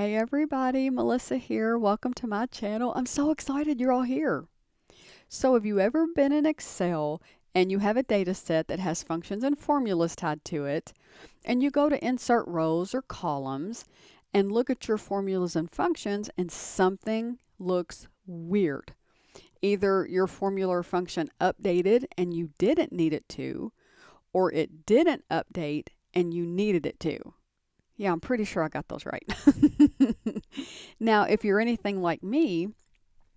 Hey everybody, Melissa here. Welcome to my channel. I'm so excited you're all here. So have you ever been in Excel and you have a data set that has functions and formulas tied to it, and you go to insert rows or columns and look at your formulas and functions and something looks weird? Either your formula or function updated and you didn't need it to, or it didn't update and you needed it to. Yeah, I'm pretty sure I got those right. Now, if you're anything like me,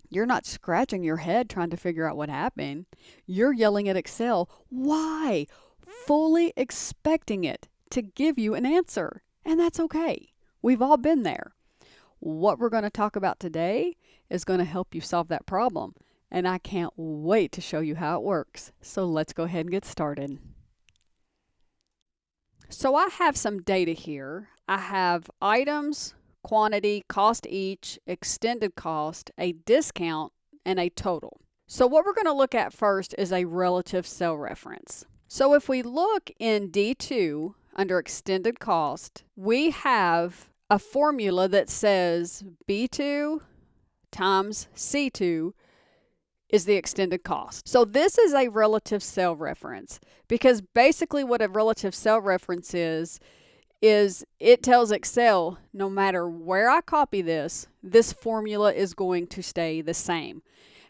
you're not scratching your head trying to figure out what happened. You're yelling at Excel, why? Fully expecting it to give you an answer. And that's okay. We've all been there. What we're going to talk about today is going to help you solve that problem. And I can't wait to show you how it works. So let's go ahead and get started. So I have some data here. I have items, quantity, cost each, extended cost, a discount, and a total. So what we're going to look at first is a relative cell reference. So if we look in D2 under extended cost, we have a formula that says B2 times C2 is the extended cost. So this is a relative cell reference, because basically what a relative cell reference is it tells Excel, no matter where I copy this formula is going to stay the same.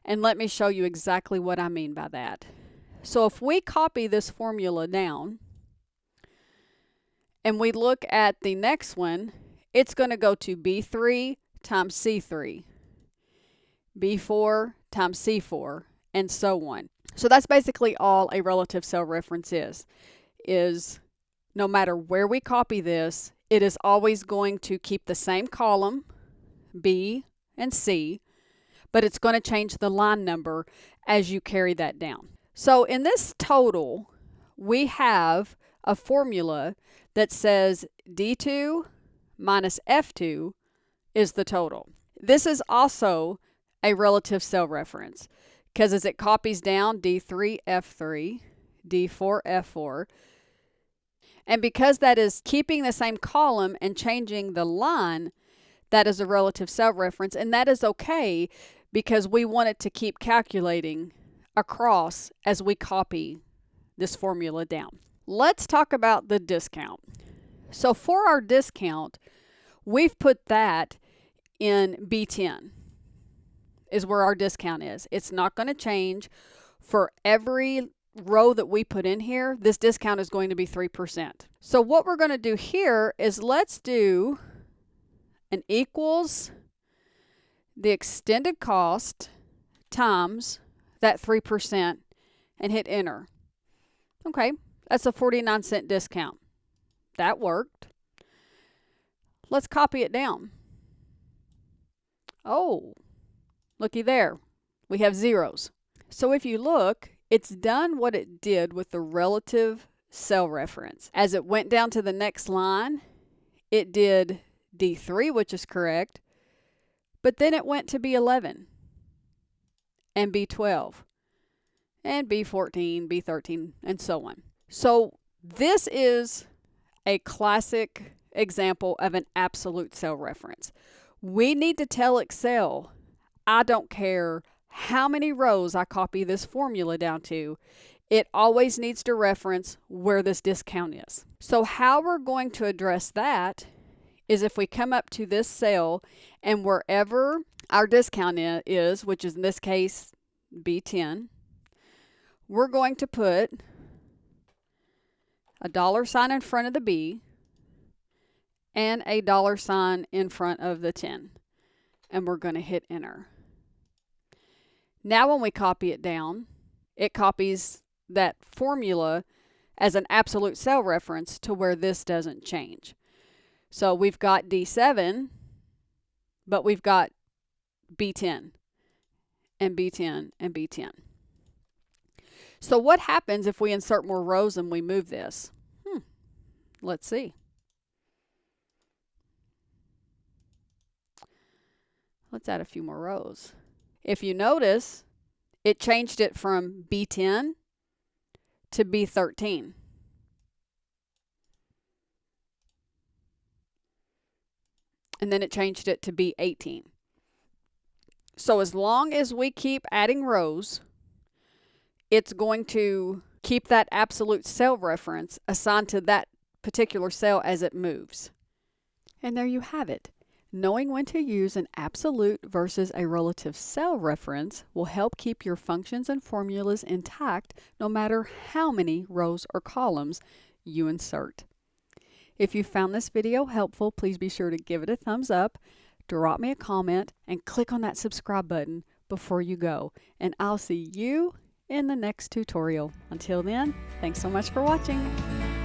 And let me show you exactly what I mean by that. So if we copy this formula down and we look at the next one, it's going to go to B3 times C3, B4 times C4, and so on. So that's basically all a relative cell reference is no matter where we copy this, it is always going to keep the same column, B and C, but it's going to change the line number as you carry that down. So in this total, we have a formula that says D2 minus F2 is the total. This is also a relative cell reference, because as it copies down, D3, F3, D4, F4, and because that is keeping the same column and changing the line, that is a relative cell reference, and that is okay because we want it to keep calculating across as we copy this formula down. Let's talk about the discount. So for our discount, we've put that in B10. Is where our discount is. It's not going to change. For every row that we put in here, this discount is going to be 3%. So what we're going to do here is let's do an equals the extended cost times that 3% and hit enter. Okay, that's a 49-cent discount. That worked. Let's copy it down. Oh, looky there, we have zeros. So if you look, it's done what it did with the relative cell reference. As it went down to the next line, it did D3, which is correct, but then it went to B11 and B12 and B14, B13, and so on. So this is a classic example of an absolute cell reference. We need to tell Excel, I don't care how many rows I copy this formula down to, it always needs to reference where this discount is. So how we're going to address that is if we come up to this cell and wherever our discount is, which is in this case B10, we're going to put a $sign in front of the B and a $sign in front of the 10. And we're going to hit enter. Now when we copy it down, it copies that formula as an absolute cell reference to where this doesn't change. So we've got D7, but we've got B10 and B10 and B10. So what happens if we insert more rows and we move this? Let's see. Let's add a few more rows. If you notice, it changed it from B10 to B13. and then it changed it to be 18. So as long as we keep adding rows, it's going to keep that absolute cell reference assigned to that particular cell as it moves. And there you have it. Knowing when to use an absolute versus a relative cell reference will help keep your functions and formulas intact no matter how many rows or columns you insert. If you found this video helpful, please be sure to give it a thumbs up, drop me a comment, and click on that subscribe button before you go. And I'll see you in the next tutorial. Until then, thanks so much for watching.